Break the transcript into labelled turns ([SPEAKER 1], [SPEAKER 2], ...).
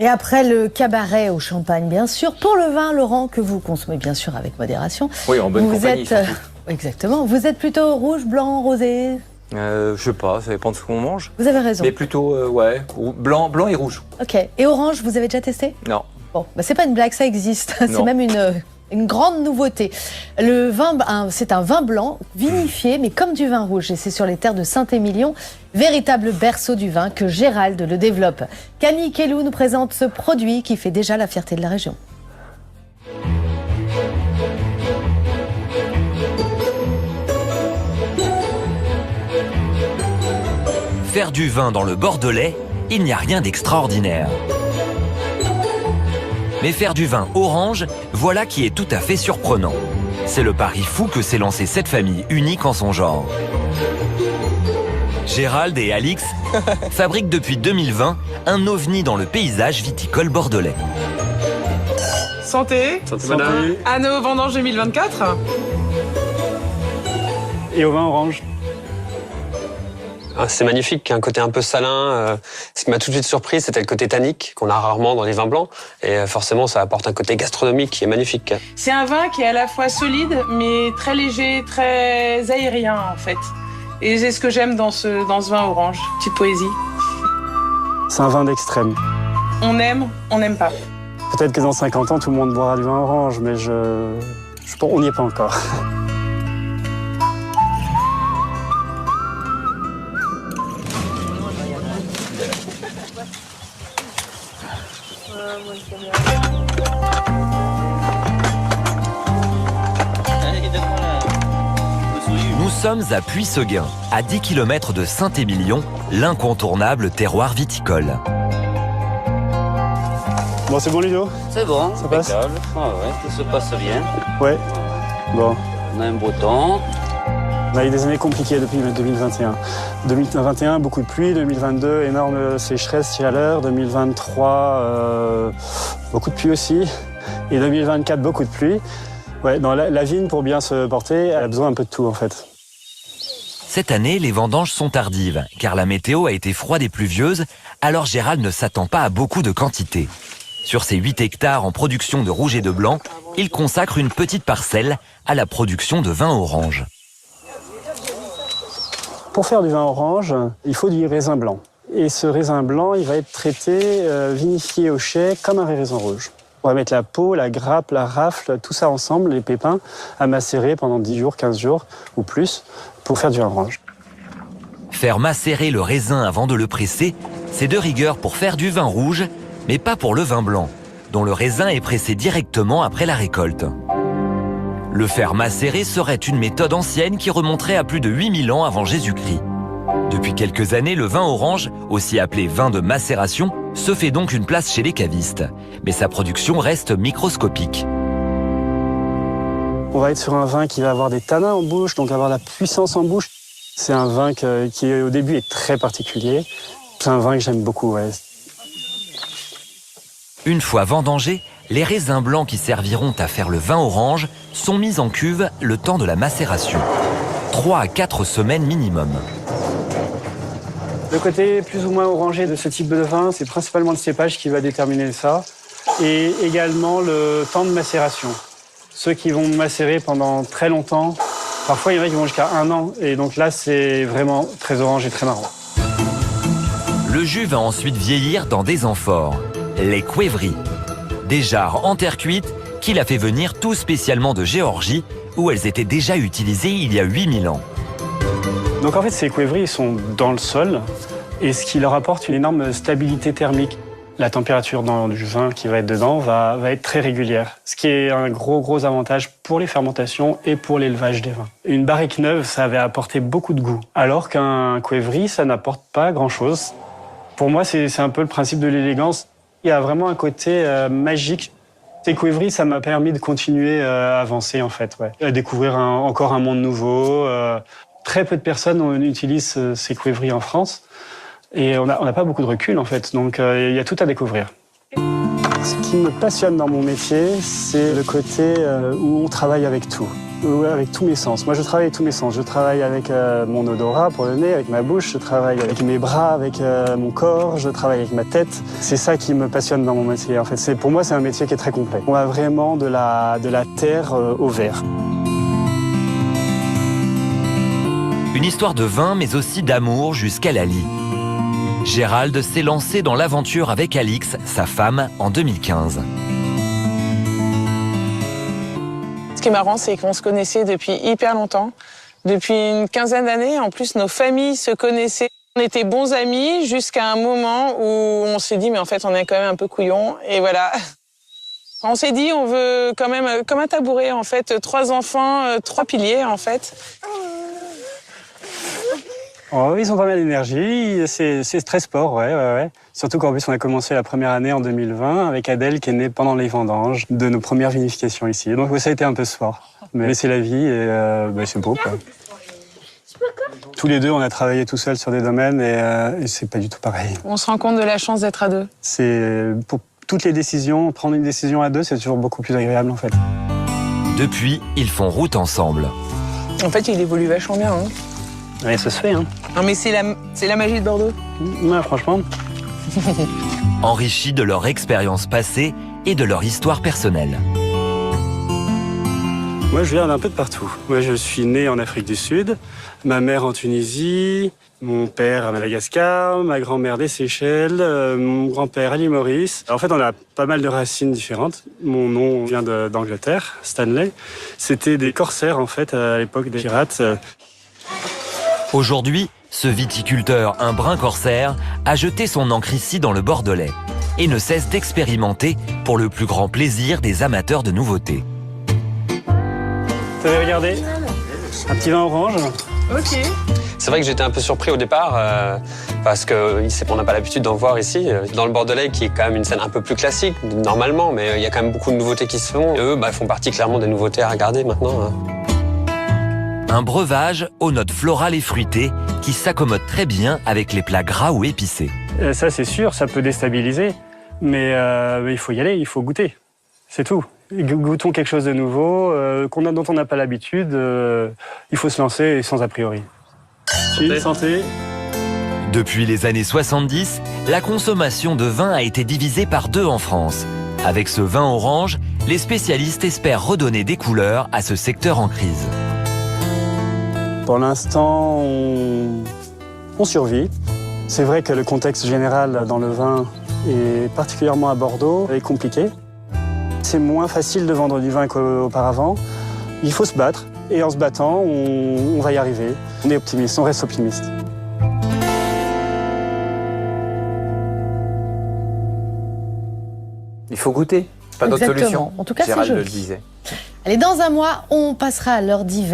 [SPEAKER 1] Et après le cabaret au champagne, bien sûr, pour le vin, Laurent, que vous consommez bien sûr avec modération.
[SPEAKER 2] Oui, en bonne compagnie.
[SPEAKER 1] Exactement. Vous êtes plutôt rouge, blanc, rosé?
[SPEAKER 2] Je sais pas, ça dépend de ce qu'on mange.
[SPEAKER 1] Vous avez raison.
[SPEAKER 2] Mais plutôt, ouais, blanc et rouge.
[SPEAKER 1] Ok. Et orange, vous avez déjà testé?
[SPEAKER 2] Non.
[SPEAKER 1] Bon, bah c'est pas une blague, ça existe. C'est même une grande nouveauté. Le vin, c'est un vin blanc vinifié, mais comme du vin rouge. Et c'est sur les terres de Saint-Émilion, véritable berceau du vin, que Gérald le développe. Camille Kellou nous présente ce produit qui fait déjà la fierté de la région.
[SPEAKER 3] Faire du vin dans le Bordelais, il n'y a rien d'extraordinaire. Mais faire du vin orange, voilà qui est tout à fait surprenant. C'est le pari fou que s'est lancé cette famille unique en son genre. Gérald et Alix fabriquent depuis 2020 un ovni dans le paysage viticole bordelais.
[SPEAKER 4] Santé.
[SPEAKER 5] Santé madame.
[SPEAKER 4] À nos vendanges 2024.
[SPEAKER 5] Et au vin orange. C'est magnifique, un côté un peu salin. Ce qui m'a tout de suite surpris, c'était le côté tannique qu'on a rarement dans les vins blancs. Et forcément, ça apporte un côté gastronomique qui est magnifique.
[SPEAKER 4] C'est un vin qui est à la fois solide, mais très léger, très aérien en fait. Et c'est ce que j'aime dans ce vin orange. Petite poésie.
[SPEAKER 5] C'est un vin d'extrême.
[SPEAKER 4] On aime pas.
[SPEAKER 5] Peut-être que dans 50 ans, tout le monde boira du vin orange, mais on n'y est pas encore.
[SPEAKER 3] Nous sommes à Puisseguin, à 10 km de Saint-Émilion, l'incontournable terroir viticole.
[SPEAKER 5] Bon, c'est bon Ludo?
[SPEAKER 6] C'est bon,
[SPEAKER 5] ça passe?
[SPEAKER 6] Ah ouais, tout se passe bien.
[SPEAKER 5] Ouais, bon.
[SPEAKER 6] On a un beau temps.
[SPEAKER 5] On a eu des années compliquées depuis 2021. 2021, beaucoup de pluie. 2022, énorme sécheresse, chaleur. 2023, beaucoup de pluie aussi. Et 2024, beaucoup de pluie. Ouais, dans la vigne, pour bien se porter, elle a besoin un peu de tout, en fait.
[SPEAKER 3] Cette année, les vendanges sont tardives, car la météo a été froide et pluvieuse, alors Gérald ne s'attend pas à beaucoup de quantité. Sur ses 8 hectares en production de rouge et de blanc, il consacre une petite parcelle à la production de vin orange.
[SPEAKER 5] Pour faire du vin orange, il faut du raisin blanc. Et ce raisin blanc, il va être traité, vinifié au chai comme un raisin rouge. On va mettre la peau, la grappe, la rafle, tout ça ensemble, les pépins, à macérer pendant 10 jours, 15 jours ou plus pour faire du vin orange.
[SPEAKER 3] Faire macérer le raisin avant de le presser, c'est de rigueur pour faire du vin rouge, mais pas pour le vin blanc, dont le raisin est pressé directement après la récolte. Le faire macérer serait une méthode ancienne qui remonterait à plus de 8000 ans avant Jésus-Christ. Depuis quelques années, le vin orange, aussi appelé vin de macération, se fait donc une place chez les cavistes. Mais sa production reste microscopique.
[SPEAKER 5] On va être sur un vin qui va avoir des tanins en bouche, donc avoir la puissance en bouche. C'est un vin qui au début est très particulier. C'est un vin que j'aime beaucoup, ouais.
[SPEAKER 3] Une fois vendangés, les raisins blancs qui serviront à faire le vin orange sont mis en cuve le temps de la macération. 3 à 4 semaines minimum.
[SPEAKER 5] Le côté plus ou moins orangé de ce type de vin, c'est principalement le cépage qui va déterminer ça. Et également le temps de macération. Ceux qui vont macérer pendant très longtemps, parfois il y en a qui vont jusqu'à 1 an. Et donc là, c'est vraiment très orange et très marron.
[SPEAKER 3] Le jus va ensuite vieillir dans des amphores, les quévris. Des jarres en terre cuite qu'il a fait venir tout spécialement de Géorgie, où elles étaient déjà utilisées il y a 8000 ans.
[SPEAKER 5] Donc en fait, ces quévris, ils sont dans le sol, et ce qui leur apporte une énorme stabilité thermique. La température du vin qui va être dedans va être très régulière, ce qui est un gros avantage pour les fermentations et pour l'élevage des vins. Une barrique neuve, ça avait apporté beaucoup de goût, alors qu'un quévri, ça n'apporte pas grand-chose. Pour moi, c'est un peu le principe de l'élégance. Il y a vraiment un côté magique. Ces quévris, ça m'a permis de continuer à avancer, en fait, ouais. À découvrir encore un monde nouveau. Très peu de personnes utilisent ces quévris en France. Et on n'a pas beaucoup de recul, en fait. Donc, il y a tout à découvrir. Ce qui me passionne dans mon métier, c'est le côté où on travaille avec tout. avec tous mes sens. Moi, je travaille avec tous mes sens. Je travaille avec mon odorat pour le nez, avec ma bouche, je travaille avec mes bras, avec mon corps, je travaille avec ma tête. C'est ça qui me passionne dans mon métier. En fait, pour moi, c'est un métier qui est très complet. On va vraiment de la terre au verre.
[SPEAKER 3] Une histoire de vin, mais aussi d'amour jusqu'à Lali. Gérald s'est lancé dans l'aventure avec Alix, sa femme, en 2015.
[SPEAKER 4] Ce qui est marrant, c'est qu'on se connaissait depuis hyper longtemps. Depuis une quinzaine d'années, en plus, nos familles se connaissaient. On était bons amis jusqu'à un moment où on s'est dit, mais en fait, on est quand même un peu couillons. Et voilà. On s'est dit, on veut quand même, comme un tabouret, en fait, 3 enfants, 3 piliers, en fait.
[SPEAKER 5] Oh, ils ont pas mal d'énergie, c'est très sport, ouais. Surtout qu'en plus, on a commencé la première année en 2020 avec Adèle qui est née pendant les vendanges de nos premières vinifications ici. Donc ça a été un peu sport. Mais c'est la vie et c'est beau, quoi. Tous les deux, on a travaillé tout seuls sur des domaines et c'est pas du tout pareil.
[SPEAKER 4] On se rend compte de la chance d'être à 2.
[SPEAKER 5] C'est pour toutes les décisions, prendre une décision à 2, c'est toujours beaucoup plus agréable, en fait.
[SPEAKER 3] Depuis, ils font route ensemble.
[SPEAKER 4] En fait, il évolue vachement bien. Hein.
[SPEAKER 5] Ouais, ça se fait, hein.
[SPEAKER 4] Non, mais c'est la magie de Bordeaux.
[SPEAKER 5] Ouais, franchement.
[SPEAKER 3] Enrichis de leur expérience passée et de leur histoire personnelle.
[SPEAKER 5] Moi, je viens d'un peu de partout. Moi, je suis né en Afrique du Sud, ma mère en Tunisie, mon père à Madagascar, ma grand-mère des Seychelles, mon grand-père à l'île Maurice. En fait, on a pas mal de racines différentes. Mon nom vient d'Angleterre, Stanley. C'était des corsaires, en fait, à l'époque des pirates.
[SPEAKER 3] Aujourd'hui, ce viticulteur, un brin corsaire, a jeté son encre ici dans le Bordelais et ne cesse d'expérimenter pour le plus grand plaisir des amateurs de nouveautés.
[SPEAKER 5] Vous avez regardé un petit vin orange.
[SPEAKER 4] Ok.
[SPEAKER 6] C'est vrai que j'étais un peu surpris au départ parce qu'on n'a pas l'habitude d'en voir ici. Dans le Bordelais, qui est quand même une scène un peu plus classique, normalement, mais il y a quand même beaucoup de nouveautés qui se font. Et eux, font partie clairement des nouveautés à regarder maintenant.
[SPEAKER 3] Un breuvage aux notes florales et fruitées qui s'accommode très bien avec les plats gras ou épicés.
[SPEAKER 5] Ça, c'est sûr, ça peut déstabiliser, mais il faut y aller, il faut goûter. C'est tout. Goûtons quelque chose de nouveau, dont on n'a pas l'habitude. Il faut se lancer sans a priori. Santé.
[SPEAKER 3] Depuis les années 70, la consommation de vin a été divisée par 2 en France. Avec ce vin orange, les spécialistes espèrent redonner des couleurs à ce secteur en crise.
[SPEAKER 5] Pour l'instant, on survit. C'est vrai que le contexte général dans le vin, et particulièrement à Bordeaux, est compliqué. C'est moins facile de vendre du vin qu'auparavant. Il faut se battre, et en se battant, on va y arriver. On est optimiste, on reste optimiste.
[SPEAKER 2] Il faut goûter. Pas d'autre
[SPEAKER 1] Exactement.
[SPEAKER 2] solution.
[SPEAKER 1] En tout cas, c'est
[SPEAKER 2] Gérald
[SPEAKER 1] joli.
[SPEAKER 2] le disait.
[SPEAKER 1] Allez, dans un mois, on passera à l'heure d'hiver.